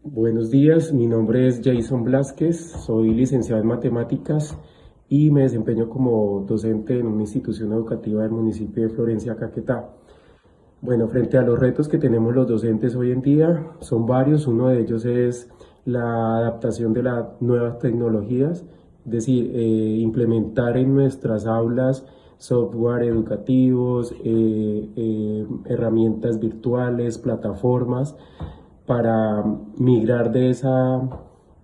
Buenos días, mi nombre es Jason Blázquez, soy licenciado en matemáticas y me desempeño como docente en una institución educativa del municipio de Florencia, Caquetá. Bueno, frente a los retos que tenemos los docentes hoy en día, son varios. Uno de ellos es la adaptación de las nuevas tecnologías, es decir, implementar en nuestras aulas software educativos, herramientas virtuales, plataformas, para migrar de esa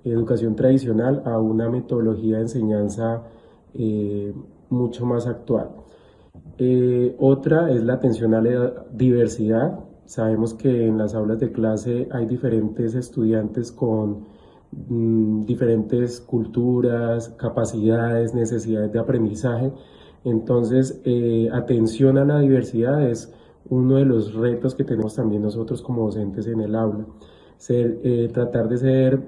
educación tradicional a una metodología de enseñanza mucho más actual. Otra es la atención a la diversidad. Sabemos que en las aulas de clase hay diferentes estudiantes con diferentes culturas, capacidades, necesidades de aprendizaje. Entonces, atención a la diversidad es uno de los retos que tenemos también nosotros como docentes en el aula. Tratar de ser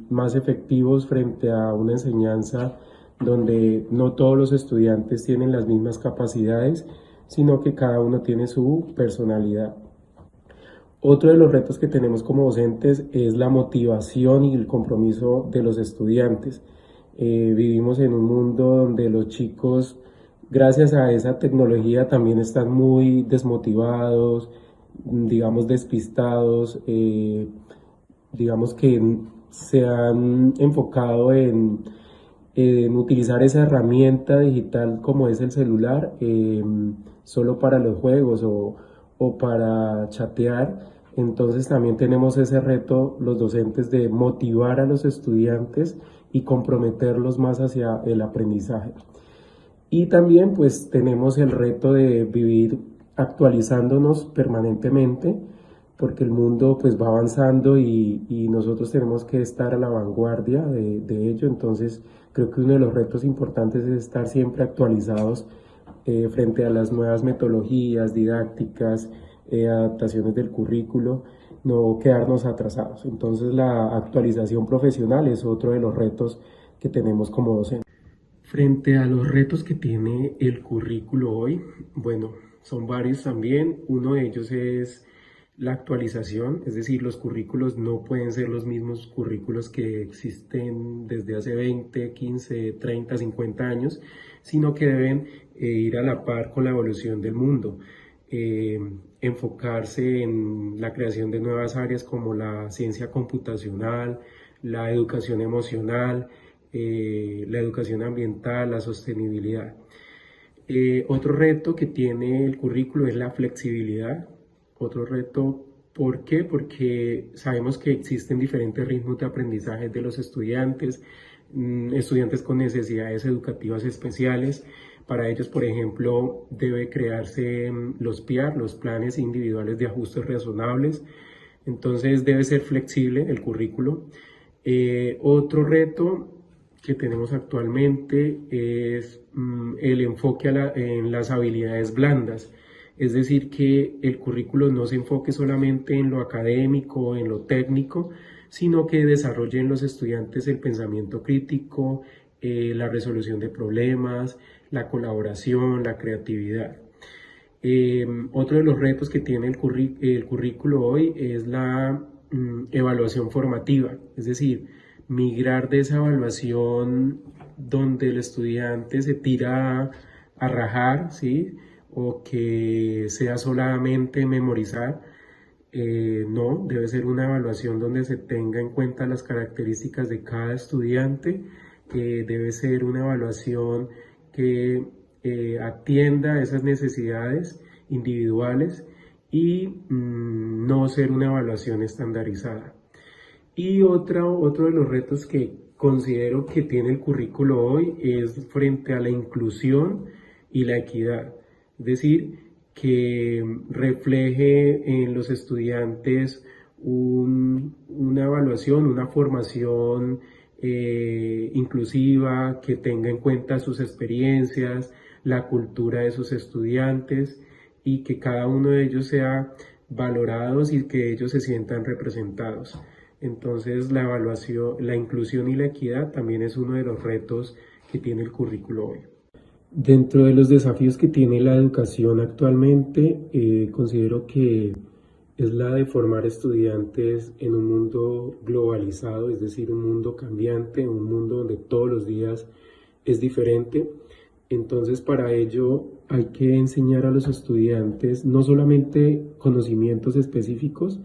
más efectivos frente a una enseñanza donde no todos los estudiantes tienen las mismas capacidades, sino que cada uno tiene su personalidad. Otro de los retos que tenemos como docentes es la motivación y el compromiso de los estudiantes. Vivimos en un mundo donde los chicos, gracias a esa tecnología, también están muy desmotivados, digamos despistados, digamos que se han enfocado en utilizar esa herramienta digital como es el celular, solo para los juegos o para chatear. Entonces también tenemos ese reto los docentes de motivar a los estudiantes y comprometerlos más hacia el aprendizaje. Y también pues tenemos el reto de vivir actualizándonos permanentemente, porque el mundo pues va avanzando y nosotros tenemos que estar a la vanguardia de ello. Entonces creo que uno de los retos importantes es estar siempre actualizados frente a las nuevas metodologías didácticas, adaptaciones del currículo, no quedarnos atrasados. Entonces la actualización profesional es otro de los retos que tenemos como docentes. Frente a los retos que tiene el currículo hoy, bueno, son varios también. Uno de ellos es la actualización, es decir, los currículos no pueden ser los mismos currículos que existen desde hace 20, 15, 30, 50 años, sino que deben ir a la par con la evolución del mundo. Eh, Enfocarse en la creación de nuevas áreas como la ciencia computacional, la educación emocional, la educación ambiental, la sostenibilidad. Otro reto que tiene el currículo es la flexibilidad. Otro reto, ¿por qué? Porque sabemos que existen diferentes ritmos de aprendizaje de los estudiantes, estudiantes con necesidades educativas especiales. Para ellos, por ejemplo, debe crearse los PIAR, los planes individuales de ajustes razonables. Entonces debe ser flexible el currículo. Otro reto que tenemos actualmente es el enfoque en las habilidades blandas. Es decir, que el currículo no se enfoque solamente en lo académico, en lo técnico, sino que desarrolle en los estudiantes el pensamiento crítico, la resolución de problemas, la colaboración, la creatividad. Otro de los retos que tiene el currículo hoy es la evaluación formativa, es decir, migrar de esa evaluación donde el estudiante se tira a rajar, ¿sí? O que sea solamente memorizar. No, debe ser una evaluación donde se tenga en cuenta las características de cada estudiante, debe ser una evaluación que atienda esas necesidades individuales y no ser una evaluación estandarizada. Y otro de los retos que considero que tiene el currículo hoy es frente a la inclusión y la equidad. Es decir, que refleje en los estudiantes una evaluación, una formación inclusiva, que tenga en cuenta sus experiencias, la cultura de sus estudiantes y que cada uno de ellos sea valorados y que ellos se sientan representados. Entonces la evaluación, la inclusión y la equidad también es uno de los retos que tiene el currículo hoy. Dentro de los desafíos que tiene la educación actualmente, considero que es la de formar estudiantes en un mundo globalizado, es decir, un mundo cambiante, un mundo donde todos los días es diferente. Entonces, para ello hay que enseñar a los estudiantes no solamente conocimientos específicos,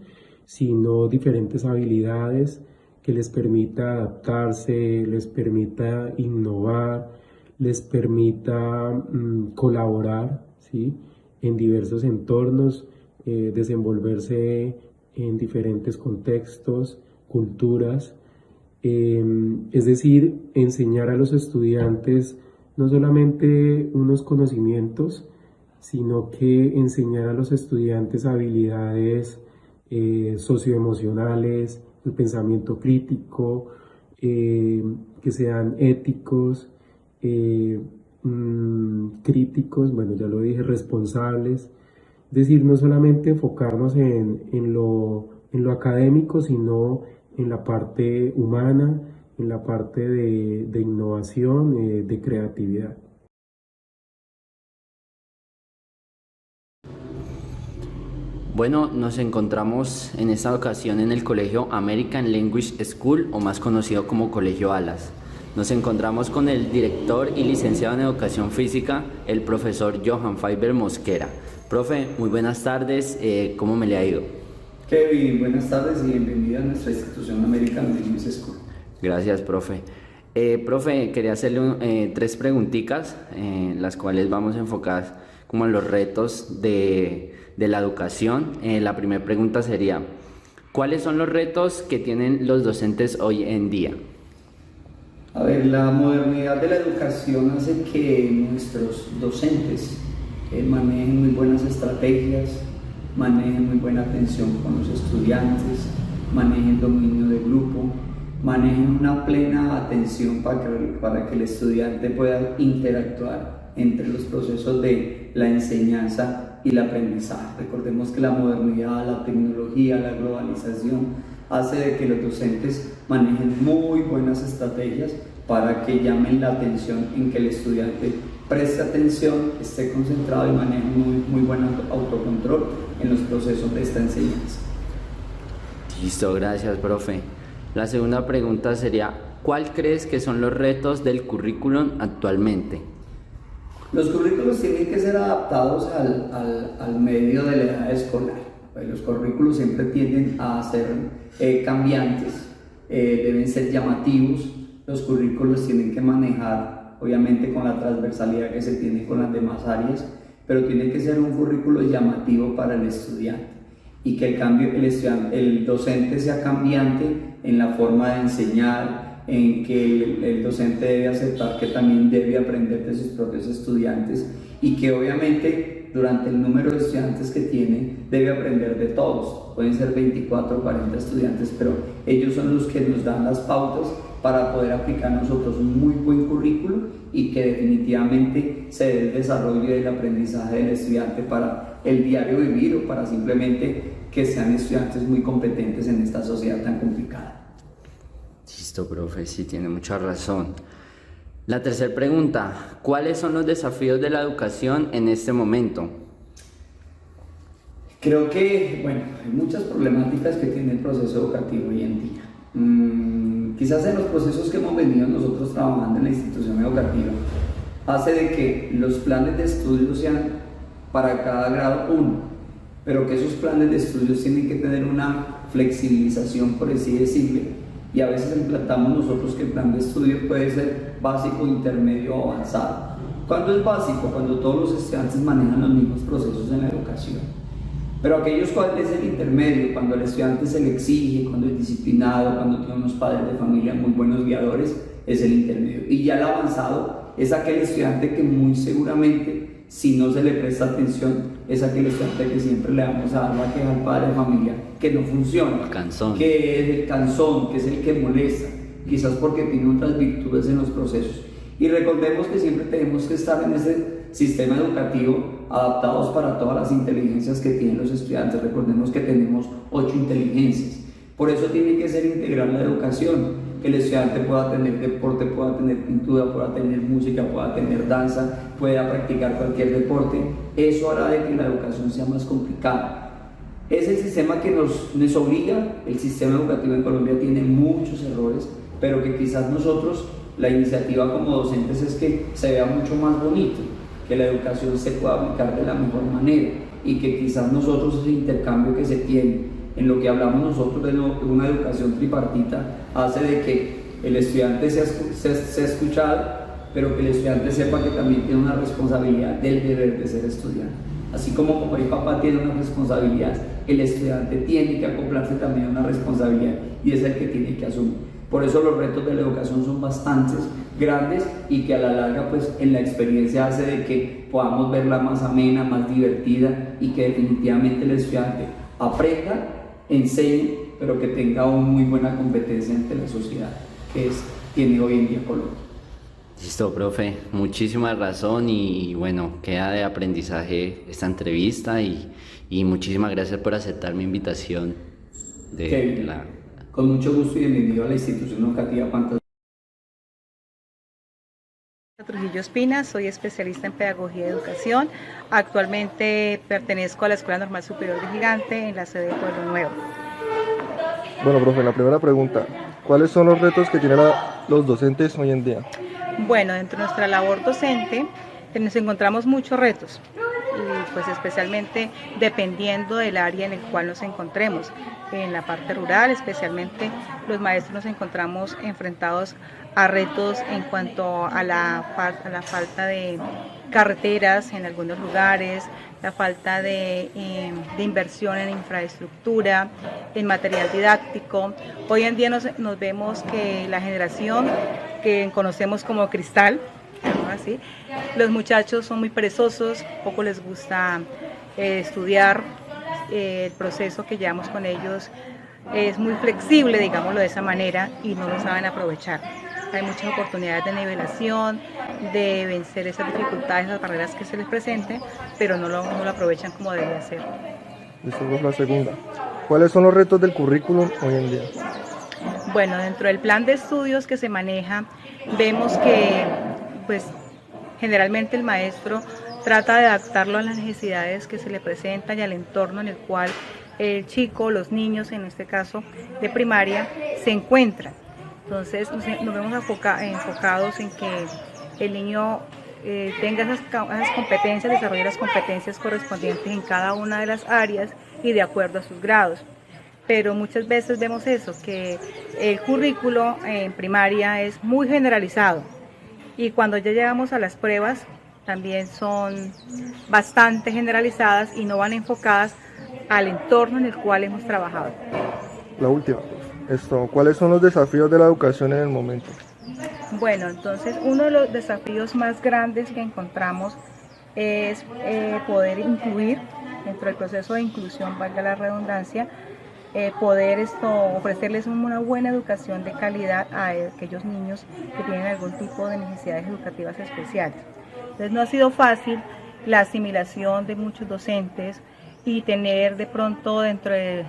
sino diferentes habilidades que les permita adaptarse, les permita innovar, les permita colaborar, ¿sí?, en diversos entornos, desenvolverse en diferentes contextos, culturas, es decir, enseñar a los estudiantes no solamente unos conocimientos, sino que enseñar a los estudiantes habilidades socioemocionales, el pensamiento crítico, que sean éticos, críticos, bueno, ya lo dije, responsables. Es decir, no solamente enfocarnos en lo académico, sino en la parte humana, en la parte de innovación, de creatividad. Bueno, nos encontramos en esta ocasión en el Colegio American Language School, o más conocido como Colegio Alas. Nos encontramos con el director y licenciado en Educación Física, el profesor Johan Faiber Mosquera. Profe, muy buenas tardes, ¿cómo me le ha ido? Kevin, buenas tardes y bienvenido a nuestra institución American Language School. Gracias, profe. Profe, quería hacerle 3 preguntitas, las cuales vamos a enfocar como en los retos de la educación. La primera pregunta sería, ¿cuáles son los retos que tienen los docentes hoy en día? A ver, la modernidad de la educación hace que nuestros docentes manejen muy buenas estrategias, manejen muy buena atención con los estudiantes, manejen dominio de grupo, manejen una plena atención para que el estudiante pueda interactuar entre los procesos de la enseñanza y el aprendizaje. Recordemos que la modernidad, la tecnología, la globalización hace de que los docentes manejen muy buenas estrategias para que llamen la atención en que el estudiante preste atención, esté concentrado y maneje muy buen autocontrol en los procesos de esta enseñanza. Listo, gracias, profe. La segunda pregunta sería, ¿cuál crees que son los retos del currículum actualmente? Los currículos tienen que ser adaptados al medio de la edad escolar. Los currículos siempre tienden a ser cambiantes, deben ser llamativos. Los currículos tienen que manejar, obviamente, con la transversalidad que se tiene con las demás áreas, pero tiene que ser un currículo llamativo para el estudiante y que el docente sea cambiante en la forma de enseñar, en que el docente debe aceptar que también debe aprender de sus propios estudiantes y que obviamente durante el número de estudiantes que tiene debe aprender de todos. Pueden ser 24 o 40 estudiantes, pero ellos son los que nos dan las pautas para poder aplicar nosotros un muy buen currículo y que definitivamente se dé el desarrollo y el aprendizaje del estudiante para el diario vivir o para simplemente que sean estudiantes muy competentes en esta sociedad tan complicada. Listo, profe, sí, tiene mucha razón. La tercera pregunta, ¿cuáles son los desafíos de la educación en este momento? Creo que, hay muchas problemáticas que tiene el proceso educativo hoy en día. Quizás en los procesos que hemos venido nosotros trabajando en la institución educativa, hace de que los planes de estudio sean para cada grado uno, pero que esos planes de estudios tienen que tener una flexibilización, por así decirlo, y a veces implantamos nosotros que el plan de estudio puede ser básico, intermedio o avanzado. ¿Cuándo es básico? Cuando todos los estudiantes manejan los mismos procesos en la educación. Pero aquellos cuales es el intermedio, cuando al estudiante se le exige, cuando es disciplinado, cuando tiene unos padres de familia muy buenos guiadores, es el intermedio. Y ya el avanzado es aquel estudiante que muy seguramente, si no se le presta atención, es aquel estudiante que siempre le vamos a dar la queja al padre de familia que no funciona, Cansón. que es el cansón, que es el que molesta, quizás porque tiene otras virtudes en los procesos. Y recordemos que siempre tenemos que estar en ese sistema educativo adaptados para todas las inteligencias que tienen los estudiantes. Recordemos que tenemos 8 inteligencias. Por eso tiene que ser integral la educación, que el estudiante pueda tener deporte, pueda tener pintura, pueda tener música, pueda tener danza, pueda practicar cualquier deporte. Eso hará de que la educación sea más complicada. Es el sistema que nos obliga. El sistema educativo en Colombia tiene muchos errores, pero que quizás nosotros, la iniciativa como docentes es que se vea mucho más bonito, que la educación se pueda aplicar de la mejor manera y que quizás nosotros ese intercambio que se tiene en lo que hablamos nosotros de una educación tripartita hace de que el estudiante sea escuchado, pero que el estudiante sepa que también tiene una responsabilidad del deber de ser estudiante. Así como el papá tiene una responsabilidad, el estudiante tiene que acoplarse también a una responsabilidad y es el que tiene que asumir. Por eso los retos de la educación son bastante grandes y que a la larga pues en la experiencia hace de que podamos verla más amena, más divertida y que definitivamente el estudiante aprenda, enseñe, pero que tenga una muy buena competencia ante la sociedad que tiene hoy en día Colombia. Listo, profe, muchísima razón y bueno, queda de aprendizaje esta entrevista y muchísimas gracias por aceptar mi invitación Con mucho gusto y bienvenido a la institución educativa Pantas. Trujillo Espina, soy especialista en pedagogía y educación. Actualmente pertenezco a la Escuela Normal Superior de Gigante en la sede de Pueblo Nuevo. Bueno, profe, la primera pregunta, ¿cuáles son los retos que tienen los docentes hoy en día? Bueno, dentro de nuestra labor docente nos encontramos muchos retos y pues especialmente dependiendo del área en el cual nos encontremos. En la parte rural, especialmente los maestros nos encontramos enfrentados a retos en cuanto a la falta de carreteras en algunos lugares, la falta de inversión en infraestructura, en material didáctico. Hoy en día nos vemos que la generación que conocemos como cristal, ¿no? Así, los muchachos son muy perezosos, poco les gusta estudiar, el proceso que llevamos con ellos es muy flexible, digámoslo de esa manera, y no lo saben aprovechar. Hay muchas oportunidades de nivelación, de vencer esas dificultades, esas barreras que se les presenten, pero no lo aprovechan como debería ser. Esa es la segunda. ¿Cuáles son los retos del currículum hoy en día? Bueno, dentro del plan de estudios que se maneja, vemos que pues, generalmente el maestro trata de adaptarlo a las necesidades que se le presentan y al entorno en el cual el chico, los niños, en este caso de primaria, se encuentran. Entonces nos vemos enfocados en que el niño tenga esas competencias, desarrolle las competencias correspondientes en cada una de las áreas y de acuerdo a sus grados. Pero muchas veces vemos eso, que el currículo en primaria es muy generalizado y cuando ya llegamos a las pruebas también son bastante generalizadas y no van enfocadas al entorno en el cual hemos trabajado. La última, ¿cuáles son los desafíos de la educación en el momento? Bueno, entonces uno de los desafíos más grandes que encontramos es poder incluir, dentro del proceso de inclusión, valga la redundancia, poder ofrecerles una buena educación de calidad a aquellos niños que tienen algún tipo de necesidades educativas especiales. Entonces no ha sido fácil la asimilación de muchos docentes y tener de pronto dentro de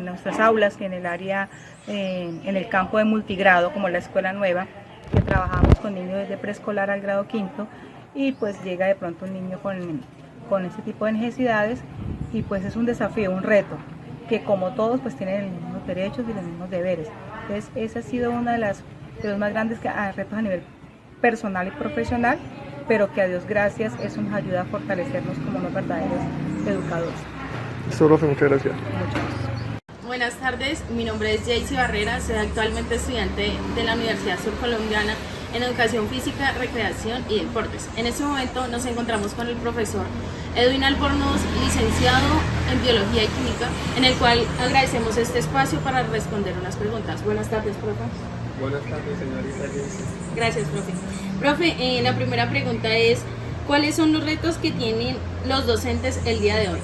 nuestras aulas, en el área, en el campo de multigrado, como la Escuela Nueva, que trabajamos con niños desde preescolar al grado quinto, y pues llega de pronto un niño con ese tipo de necesidades, y pues es un desafío, un reto, que como todos pues tienen los mismos derechos y los mismos deberes. Entonces ese ha sido uno de los más grandes retos a nivel personal y profesional, pero que a Dios gracias eso nos ayuda a fortalecernos como unos verdaderos educadores. Listo, profe, muchas gracias. Buenas tardes, mi nombre es Jaycee Barrera, soy actualmente estudiante de la Universidad Surcolombiana en Educación Física, Recreación y Deportes. En este momento nos encontramos con el profesor Edwin Albornoz, licenciado en Biología y Química, en el cual agradecemos este espacio para responder unas preguntas. Buenas tardes, profe. Buenas tardes, señorita Jaycee. Gracias, profe. Profe, la primera pregunta es, ¿cuáles son los retos que tienen los docentes el día de hoy?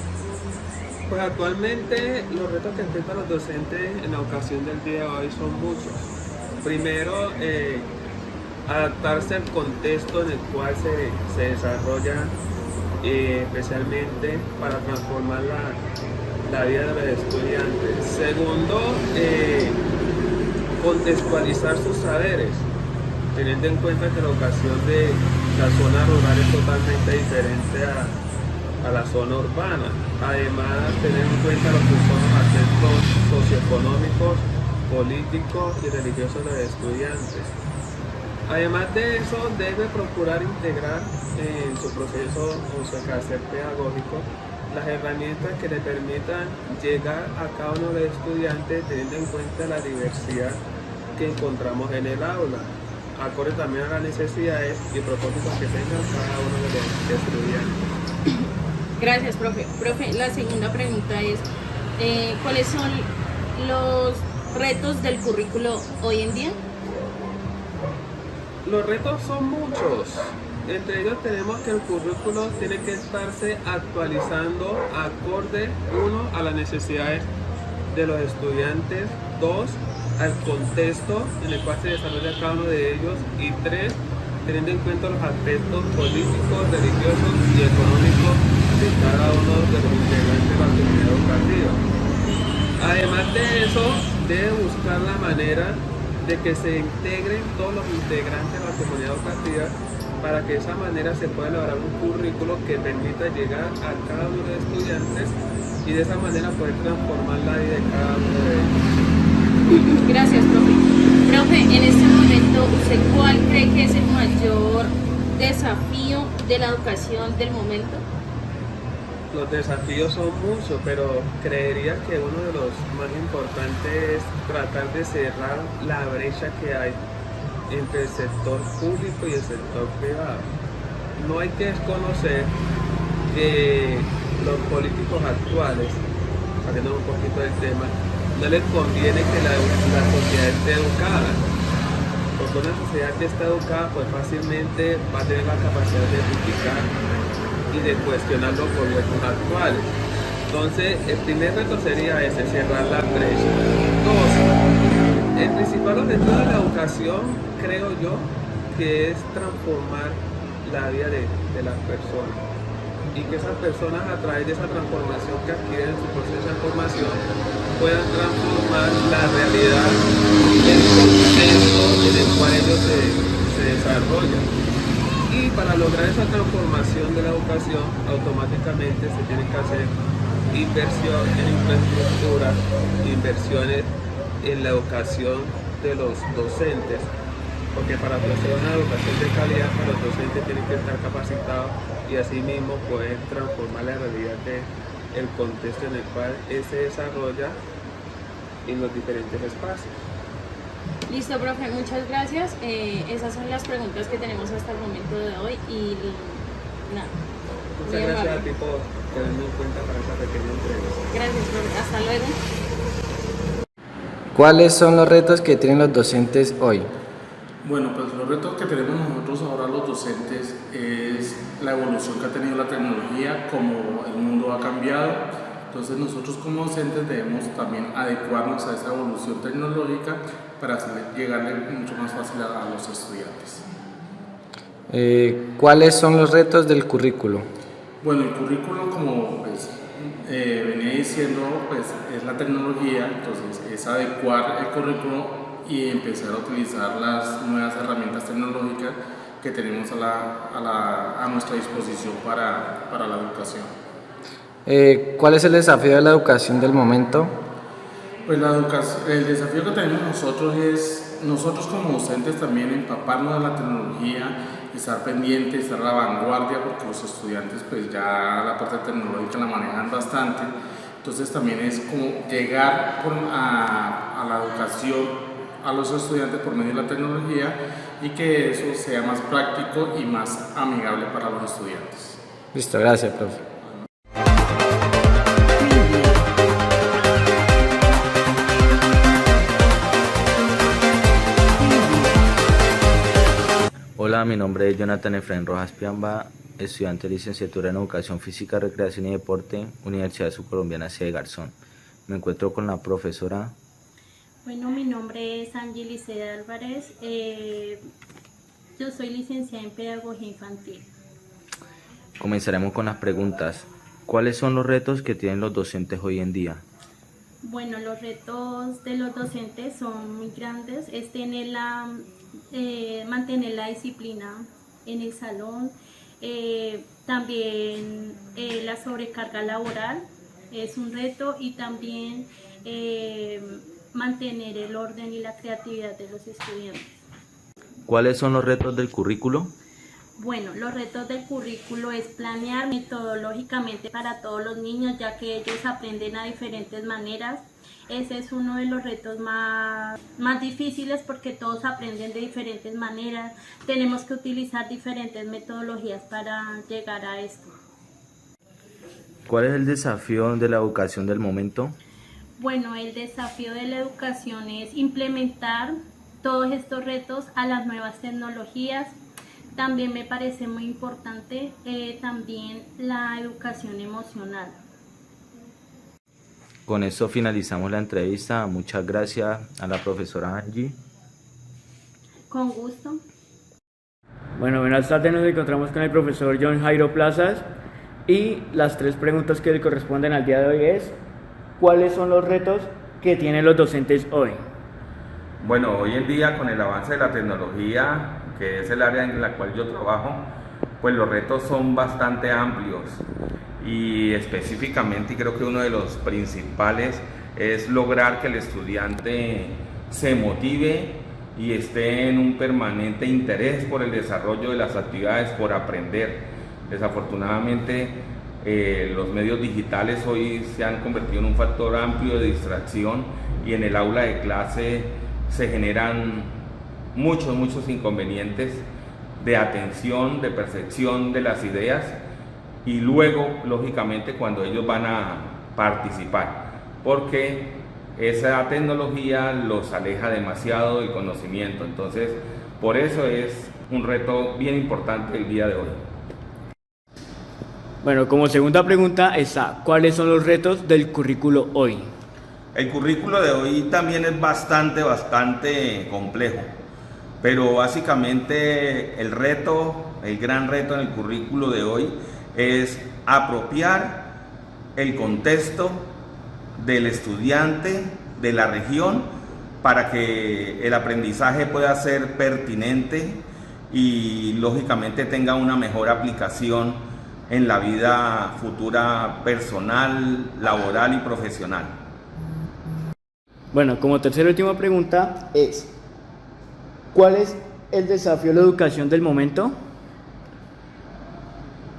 Pues actualmente los retos que enfrentan los docentes en la educación del día de hoy son muchos. Primero, adaptarse al contexto en el cual se desarrolla, especialmente para transformar la vida de los estudiantes. Segundo, contextualizar sus saberes, teniendo en cuenta que la educación de la zona rural es totalmente diferente a la zona urbana. Además, tener en cuenta lo que son los aspectos socioeconómicos, políticos y religiosos de los estudiantes. Además de eso, debe procurar integrar en su proceso o su quehacer pedagógico las herramientas que le permitan llegar a cada uno de los estudiantes teniendo en cuenta la diversidad que encontramos en el aula, acorde también a las necesidades y propósitos que tengan cada uno de los estudiantes. Gracias, profe. Profe, la segunda pregunta es, ¿cuáles son los retos del currículo hoy en día? Los retos son muchos. Entre ellos tenemos que el currículo tiene que estarse actualizando acorde, uno, a las necesidades de los estudiantes, dos, al contexto en el cual se desarrolla cada uno de ellos, y tres, teniendo en cuenta los aspectos políticos, religiosos y económicos de cada uno de los integrantes de la comunidad educativa. Además de eso, debe buscar la manera de que se integren todos los integrantes de la comunidad educativa para que de esa manera se pueda elaborar un currículo que permita llegar a cada uno de los estudiantes y de esa manera poder transformar la vida de cada uno de ellos. Gracias, profe. Profe, en este momento, ¿usted cuál cree que es el mayor desafío de la educación del momento? Los desafíos son muchos, pero creería que uno de los más importantes es tratar de cerrar la brecha que hay entre el sector público y el sector privado. No hay que desconocer que los políticos actuales, saliendo un poquito del tema, no les conviene que la sociedad esté educada, porque una sociedad que está educada pues fácilmente va a tener la capacidad de criticar y de cuestionar los gobiernos actuales. Entonces, el primer reto sería ese, cerrar la brecha. Dos, el principal objetivo de la educación, creo yo, que es transformar la vida de las personas y que esas personas, a través de esa transformación que adquieren en su proceso de formación, puedan transformar la realidad en el contexto en el cual ellos se desarrollan. Y para lograr esa transformación de la educación, automáticamente se tiene que hacer inversión en infraestructura, inversiones en la educación de los docentes, porque para ofrecer una educación de calidad, los docentes tienen que estar capacitados y asimismo poder transformar la realidad del contexto en el cual se desarrolla en los diferentes espacios. Listo, profe, muchas gracias. Esas son las preguntas que tenemos hasta el momento de hoy y nada. Muchas gracias a ti por tenerme en cuenta para esta pequeña entrevista. Gracias, profe. Hasta luego. ¿Cuáles son los retos que tienen los docentes hoy? Bueno, pues los retos que tenemos nosotros ahora los docentes es la evolución que ha tenido la tecnología, cómo el mundo ha cambiado. Entonces nosotros como docentes debemos también adecuarnos a esa evolución tecnológica para llegarle mucho más fácil a los estudiantes. ¿Cuáles son los retos del currículo? Bueno, el currículo, como pues, venía diciendo, pues es la tecnología, entonces es adecuar el currículo y empezar a utilizar las nuevas herramientas tecnológicas que tenemos a nuestra disposición para la educación. ¿Cuál es el desafío de la educación del momento? Pues el desafío que tenemos nosotros es, nosotros como docentes también empaparnos de la tecnología, estar pendientes, estar a la vanguardia, porque los estudiantes pues ya la parte tecnológica la manejan bastante, entonces también es como llegar a la educación a los estudiantes por medio de la tecnología y que eso sea más práctico y más amigable para los estudiantes. Listo, gracias, profe. Hola, mi nombre es Jonathan Efraín Rojas Piamba, estudiante de licenciatura en Educación Física, Recreación y Deporte, Universidad Subcolombiana Sede Garzón. Me encuentro con la profesora. Bueno, mi nombre es Angie Seda Álvarez, yo soy licenciada en Pedagogía Infantil. Comenzaremos con las preguntas. ¿Cuáles son los retos que tienen los docentes hoy en día? Bueno, los retos de los docentes son muy grandes, es mantener la disciplina en el salón, También la sobrecarga laboral es un reto y también mantener el orden y la creatividad de los estudiantes. ¿Cuáles son los retos del currículo? Bueno, los retos del currículo es planear metodológicamente para todos los niños, ya que ellos aprenden a diferentes maneras. Ese es uno de los retos más difíciles porque todos aprenden de diferentes maneras. Tenemos que utilizar diferentes metodologías para llegar a esto. ¿Cuál es el desafío de la educación del momento? Bueno, el desafío de la educación es implementar todos estos retos a las nuevas tecnologías. También me parece muy importante también la educación emocional. Con esto finalizamos la entrevista. Muchas gracias a la profesora Angie. Con gusto. Bueno, buenas tardes, nos encontramos con el profesor John Jairo Plazas y las 3 preguntas que le corresponden al día de hoy es: ¿cuáles son los retos que tienen los docentes hoy? Bueno, hoy en día con el avance de la tecnología, que es el área en la cual yo trabajo, pues los retos son bastante amplios y específicamente creo que uno de los principales es lograr que el estudiante se motive y esté en un permanente interés por el desarrollo de las actividades, por aprender. Desafortunadamente los medios digitales hoy se han convertido en un factor amplio de distracción y en el aula de clase se generan muchos inconvenientes de atención, de percepción de las ideas y luego, lógicamente, cuando ellos van a participar, porque esa tecnología los aleja demasiado del conocimiento. Entonces, por eso es un reto bien importante el día de hoy. Bueno, como segunda pregunta está: ¿cuáles son los retos del currículo hoy? El currículo de hoy también es bastante complejo, pero básicamente el gran reto en el currículo de hoy es apropiar el contexto del estudiante, de la región, para que el aprendizaje pueda ser pertinente y lógicamente tenga una mejor aplicación en la vida futura personal, laboral y profesional. Bueno, como tercera y última pregunta es: ¿cuál es el desafío de la educación del momento?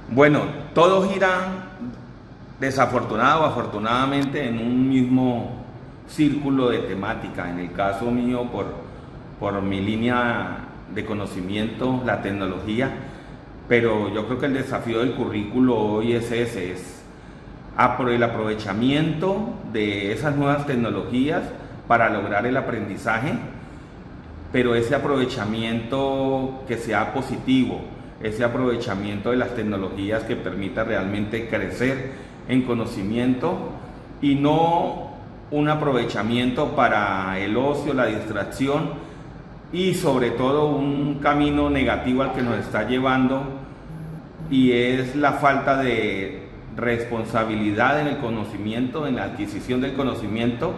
Bueno, todo gira desafortunado o afortunadamente en un mismo círculo de temática. En el caso mío, por mi línea de conocimiento, la tecnología, pero yo creo que el desafío del currículo hoy es ese, es el aprovechamiento de esas nuevas tecnologías para lograr el aprendizaje, pero ese aprovechamiento que sea positivo, ese aprovechamiento de las tecnologías que permita realmente crecer en conocimiento y no un aprovechamiento para el ocio, la distracción y sobre todo un camino negativo al que nos está llevando, y es la falta de responsabilidad en el conocimiento, en la adquisición del conocimiento,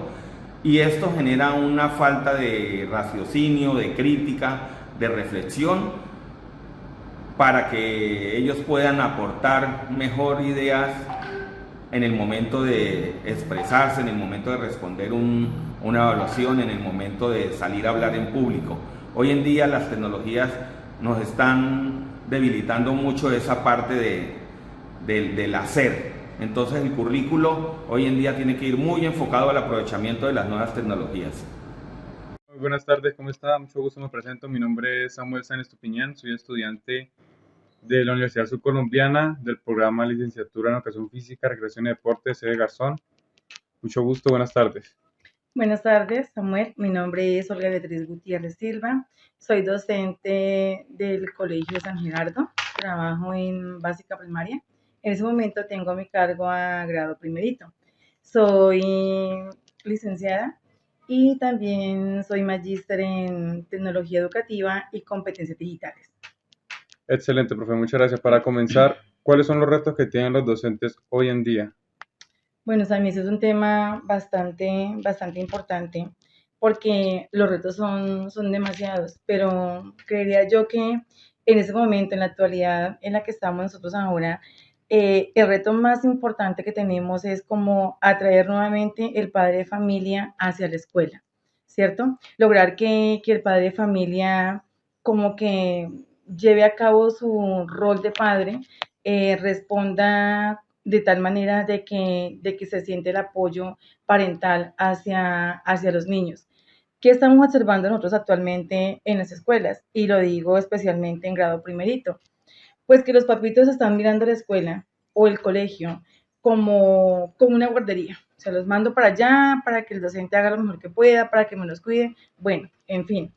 y esto genera una falta de raciocinio, de crítica, de reflexión, para que ellos puedan aportar mejor ideas en el momento de expresarse, en el momento de responder una evaluación, en el momento de salir a hablar en público. Hoy en día las tecnologías nos están debilitando mucho esa parte del hacer. Entonces el currículo hoy en día tiene que ir muy enfocado al aprovechamiento de las nuevas tecnologías. Muy buenas tardes, ¿cómo está? Mucho gusto, me presento. Mi nombre es Samuel Sáenz Estupiñán, soy estudiante de la Universidad Surcolombiana del programa Licenciatura en Educación Física, Recreación y Deporte, sede Garzón. Mucho gusto, buenas tardes. Buenas tardes, Samuel. Mi nombre es Olga Beatriz Gutiérrez Silva. Soy docente del Colegio San Gerardo. Trabajo en básica primaria. En ese momento tengo a mi cargo a grado primerito. Soy licenciada y también soy magíster en tecnología educativa y competencias digitales. Excelente, profe. Muchas gracias. Para comenzar, ¿cuáles son los retos que tienen los docentes hoy en día? Bueno, Sammy, ese es un tema bastante importante porque los retos son demasiados, pero creería yo que en ese momento, en la actualidad en la que estamos nosotros ahora, el reto más importante que tenemos es como atraer nuevamente el padre de familia hacia la escuela, ¿cierto? Lograr que el padre de familia como que lleve a cabo su rol de padre, responda de tal manera de que se siente el apoyo parental hacia los niños. ¿Qué estamos observando nosotros actualmente en las escuelas? Y lo digo especialmente en grado primerito. Pues que los papitos están mirando la escuela o el colegio como una guardería. O sea, los mando para allá para que el docente haga lo mejor que pueda, para que me los cuide. Bueno, en fin.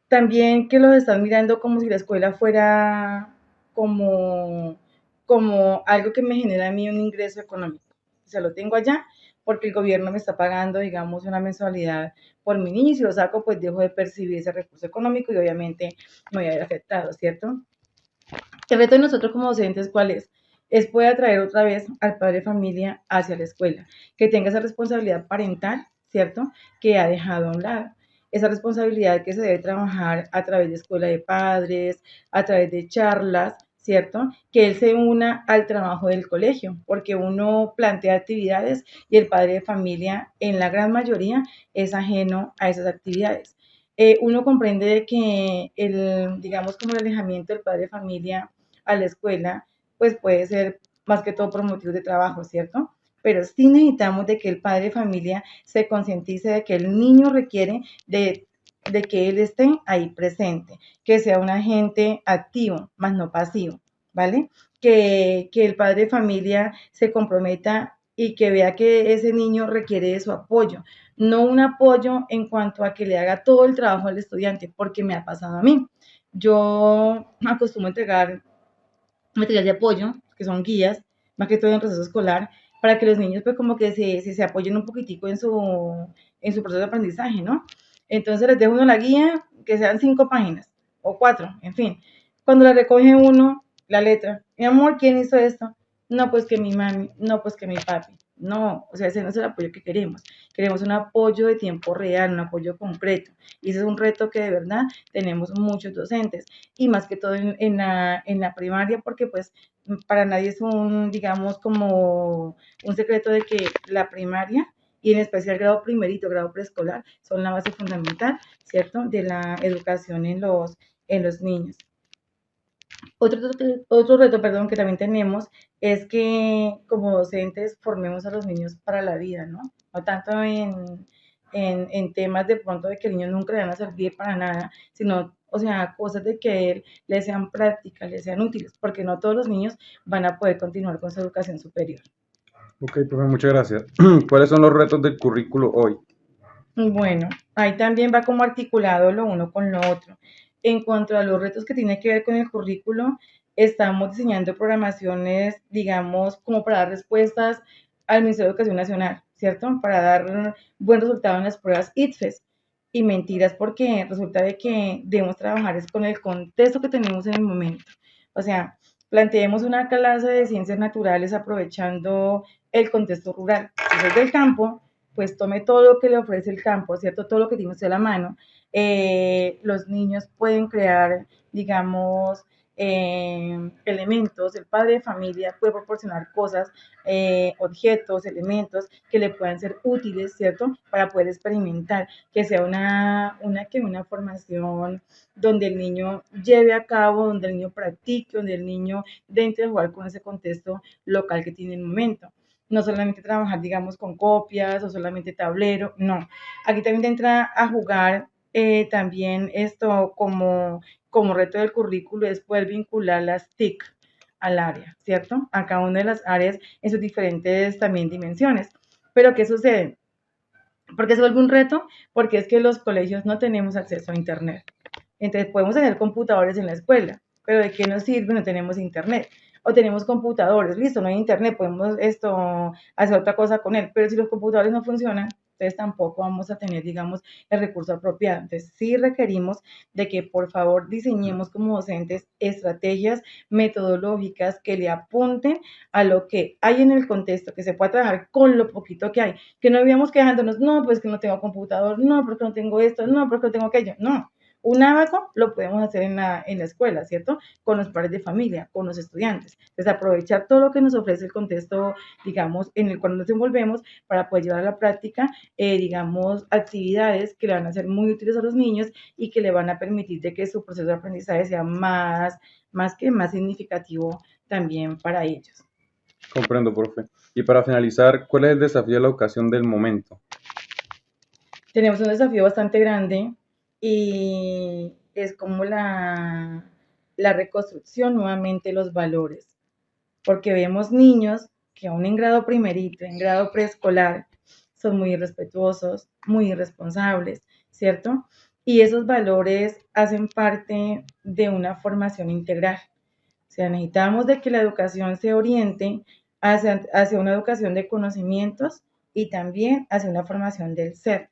También que los están mirando como si la escuela fuera como, como algo que me genera a mí un ingreso económico. O sea, lo tengo allá porque el gobierno me está pagando, digamos, una mensualidad por mi niño y si lo saco, pues dejo de percibir ese recurso económico y obviamente me voy a ver afectado, ¿cierto? El reto de nosotros como docentes, ¿cuál es? Es poder atraer otra vez al padre de familia hacia la escuela, que tenga esa responsabilidad parental, ¿cierto? Que ha dejado a un lado. Esa responsabilidad que se debe trabajar a través de escuela de padres, a través de charlas, ¿cierto? Que él se una al trabajo del colegio, porque uno plantea actividades y el padre de familia, en la gran mayoría, es ajeno a esas actividades. Uno comprende de que digamos, como el alejamiento del padre de familia a la escuela, pues puede ser más que todo por motivos de trabajo, ¿cierto? Pero sí necesitamos de que el padre de familia se concientice de que el niño requiere de que él esté ahí presente, que sea un agente activo, más no pasivo, ¿vale? Que el padre de familia se comprometa y que vea que ese niño requiere de su apoyo, no un apoyo en cuanto a que le haga todo el trabajo al estudiante, porque me ha pasado a mí. Yo acostumbro a entregar material de apoyo, que son guías, más que todo en el proceso escolar, para que los niños pues como que se apoyen un poquitico en su proceso de aprendizaje, ¿no? Entonces les dejo uno la guía, que sean 5 páginas, o 4, en fin. Cuando la recoge uno, la letra, mi amor, ¿quién hizo esto? No, pues que mi mami, no, pues que mi papi. No, o sea, ese no es el apoyo que queremos. Queremos un apoyo de tiempo real, un apoyo concreto. Y ese es un reto que de verdad tenemos muchos docentes y más que todo en la primaria, porque pues para nadie es digamos, como un secreto de que la primaria y en especial grado primerito, grado preescolar, son la base fundamental, ¿cierto?, de la educación en los niños. Otro reto, perdón, que también tenemos es que como docentes formemos a los niños para la vida, ¿no? No tanto en temas de pronto de que el niño nunca le van a servir para nada, sino, o sea, cosas de que les sean prácticas, les sean útiles, porque no todos los niños van a poder continuar con su educación superior. Ok, profe, muchas gracias. ¿Cuáles son los retos del currículo hoy? Bueno, ahí también va como articulado lo uno con lo otro. En cuanto a los retos que tienen que ver con el currículo, estamos diseñando programaciones, digamos, como para dar respuestas al Ministerio de Educación Nacional, ¿cierto? Para dar buen resultado en las pruebas ITFES. Y mentiras, porque resulta de que debemos trabajar es con el contexto que tenemos en el momento. O sea, planteemos una clase de ciencias naturales aprovechando el contexto rural. Si es del campo, pues tome todo lo que le ofrece el campo, ¿cierto? Todo lo que tiene usted a la mano. Los niños pueden crear, digamos, elementos, el padre de familia puede proporcionar cosas, objetos, elementos que le puedan ser útiles, ¿cierto? Para poder experimentar, que sea una formación donde el niño lleve a cabo, donde el niño practique, donde el niño dentro de jugar con ese contexto local que tiene en el momento. No solamente trabajar, digamos, con copias o solamente tablero, no. Aquí también entra a jugar también esto como reto del currículo es poder vincular las TIC al área, ¿cierto? A cada una de las áreas en sus diferentes también dimensiones. Pero ¿qué sucede? ¿Por qué se vuelve un reto? Porque es que los colegios no tenemos acceso a Internet. Entonces podemos tener computadores en la escuela, pero ¿de qué nos sirve? No tenemos Internet. O tenemos computadores, listo, no hay Internet, podemos hacer otra cosa con él, pero si los computadores no funcionan, entonces tampoco vamos a tener, digamos, el recurso apropiado. Entonces sí requerimos de que por favor diseñemos como docentes estrategias metodológicas que le apunten a lo que hay en el contexto, que se pueda trabajar con lo poquito que hay, que no vivamos quejándonos, no, pues que no tengo computador, no, porque no tengo esto, no, porque no tengo aquello, no. Un abaco lo podemos hacer en la escuela, ¿cierto? Con los padres de familia, con los estudiantes. Entonces, aprovechar todo lo que nos ofrece el contexto, digamos, en el cual nos envolvemos para poder llevar a la práctica, digamos, actividades que le van a ser muy útiles a los niños y que le van a permitir de que su proceso de aprendizaje sea más significativo también para ellos. Comprendo, profe. Y para finalizar, ¿cuál es el desafío de la educación del momento? Tenemos un desafío bastante grande y es como la reconstrucción nuevamente de los valores, porque vemos niños que aún en grado primerito, en grado preescolar, son muy irrespetuosos, muy irresponsables, ¿cierto? Y esos valores hacen parte de una formación integral. O sea, necesitamos de que la educación se oriente hacia una educación de conocimientos y también hacia una formación del ser.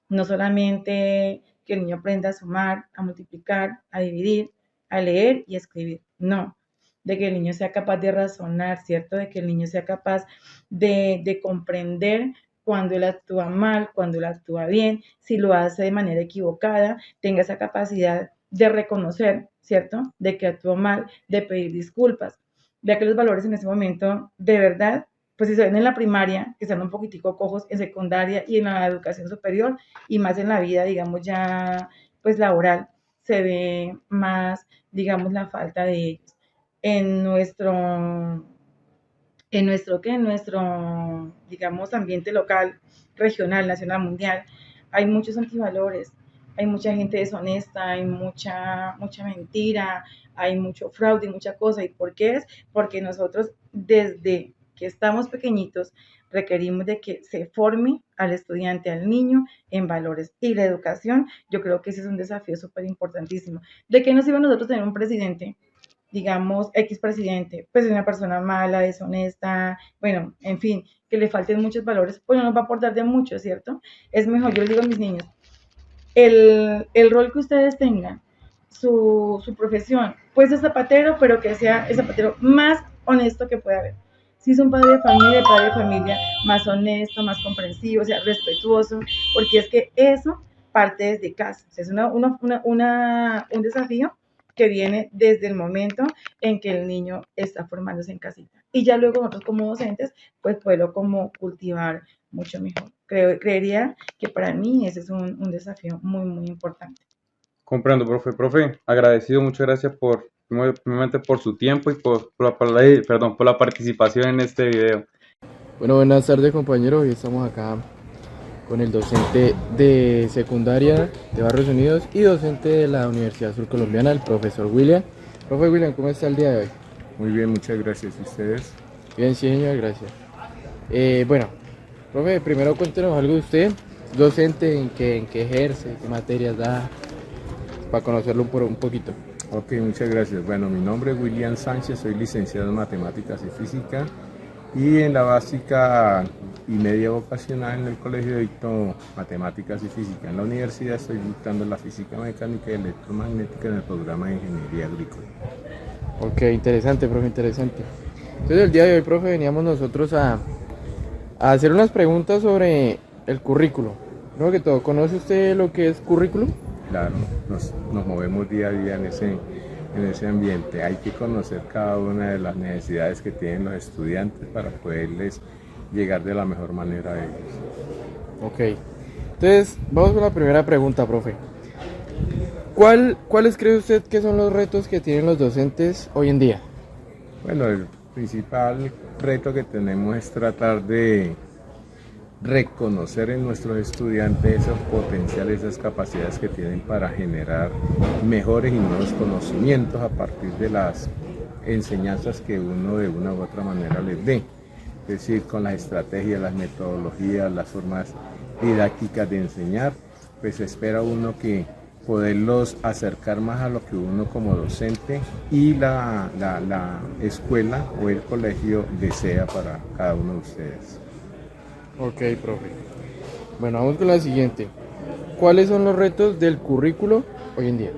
No solamente que el niño aprenda a sumar, a multiplicar, a dividir, a leer y a escribir. No, de que el niño sea capaz de razonar, ¿cierto? De que el niño sea capaz de comprender cuando él actúa mal, cuando él actúa bien, si lo hace de manera equivocada, tenga esa capacidad de reconocer, ¿cierto? De que actuó mal, de pedir disculpas. Ya que los valores en ese momento, de verdad, pues si se ven en la primaria, que están un poquitico cojos, en secundaria y en la educación superior, y más en la vida, digamos, ya pues laboral, se ve más, digamos, la falta de ellos. En nuestro, digamos, ambiente local, regional, nacional, mundial, hay muchos antivalores, hay mucha gente deshonesta, hay mucha mentira, hay mucho fraude y mucha cosa. ¿Y por qué es? Porque nosotros desde que estamos pequeñitos requerimos de que se forme al estudiante, al niño en valores. Y la educación, yo creo que ese es un desafío súper importantísimo. ¿De qué nos sirve a nosotros tener un presidente? Digamos, X presidente, pues es una persona mala, deshonesta, bueno, en fin, que le falten muchos valores, pues no nos va a aportar de mucho, ¿cierto? Es mejor, yo les digo a mis niños, el rol que ustedes tengan, su profesión, puede ser zapatero, pero que sea el zapatero más honesto que pueda haber. Si es un padre de familia más honesto, más comprensivo, o sea, respetuoso, porque es que eso parte desde casa. O sea, es un desafío que viene desde el momento en que el niño está formándose en casita. Y ya luego nosotros como docentes, pues poderlo como cultivar mucho mejor. Creería que para mí ese es un desafío muy, muy importante. Comprendo, profe. Profe, agradecido, muchas gracias primeramente por su tiempo y por la participación en este video. Bueno, buenas tardes, compañeros. Hoy estamos acá con el docente de secundaria de Barrios Unidos y docente de la Universidad Surcolombiana, el profesor William. Profe William, ¿cómo está el día de hoy? Muy bien, muchas gracias. ¿Y ustedes? Bien, sí, señor, gracias. Bueno, profe, primero cuéntenos algo de usted, docente, en qué ejerce, qué materias da, para conocerlo un poquito. Ok, muchas gracias. Bueno, mi nombre es William Sánchez, soy licenciado en Matemáticas y Física y en la básica y media vocacional en el colegio dicto Matemáticas y Física. En la universidad estoy dictando la Física Mecánica y Electromagnética en el programa de Ingeniería Agrícola. Ok, interesante, profe, interesante. Entonces el día de hoy, profe, veníamos nosotros a hacer unas preguntas sobre el currículo. Primero que todo, ¿conoce usted lo que es currículum? Claro, nos movemos día a día en ese ambiente. Hay que conocer cada una de las necesidades que tienen los estudiantes para poderles llegar de la mejor manera a ellos. Ok, entonces vamos con la primera pregunta, profe. ¿Cuáles cree usted que son los retos que tienen los docentes hoy en día? Bueno, el principal reto que tenemos es tratar de reconocer en nuestros estudiantes esos potenciales, esas capacidades que tienen para generar mejores y nuevos conocimientos a partir de las enseñanzas que uno de una u otra manera les dé. Es decir, con las estrategias, las metodologías, las formas didácticas de enseñar, pues espera uno que poderlos acercar más a lo que uno como docente y la escuela o el colegio desea para cada uno de ustedes. Ok, profe. Bueno, vamos con la siguiente. ¿Cuáles son los retos del currículo hoy en día?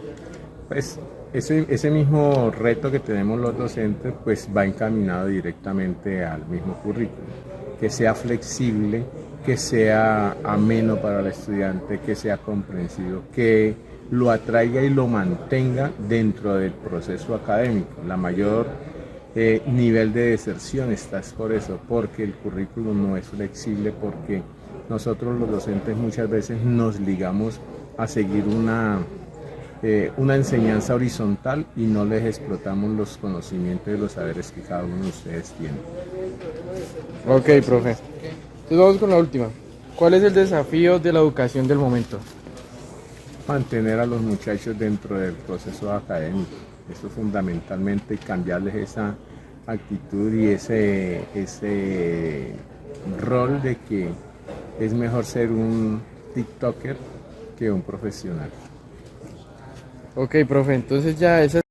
Pues ese mismo reto que tenemos los docentes pues va encaminado directamente al mismo currículo, que sea flexible, que sea ameno para el estudiante, que sea comprensivo, que lo atraiga y lo mantenga dentro del proceso académico. La mayor nivel de deserción está por eso, porque el currículo no es flexible, porque nosotros los docentes muchas veces nos ligamos a seguir una enseñanza horizontal y no les explotamos los conocimientos y los saberes que cada uno de ustedes tiene. Ok, profe. Entonces vamos con la última. ¿Cuál es el desafío de la educación del momento? Mantener a los muchachos dentro del proceso académico. Eso fundamentalmente, cambiarles esa actitud y ese rol de que es mejor ser un TikToker que un profesional. Ok, profe, entonces ya esa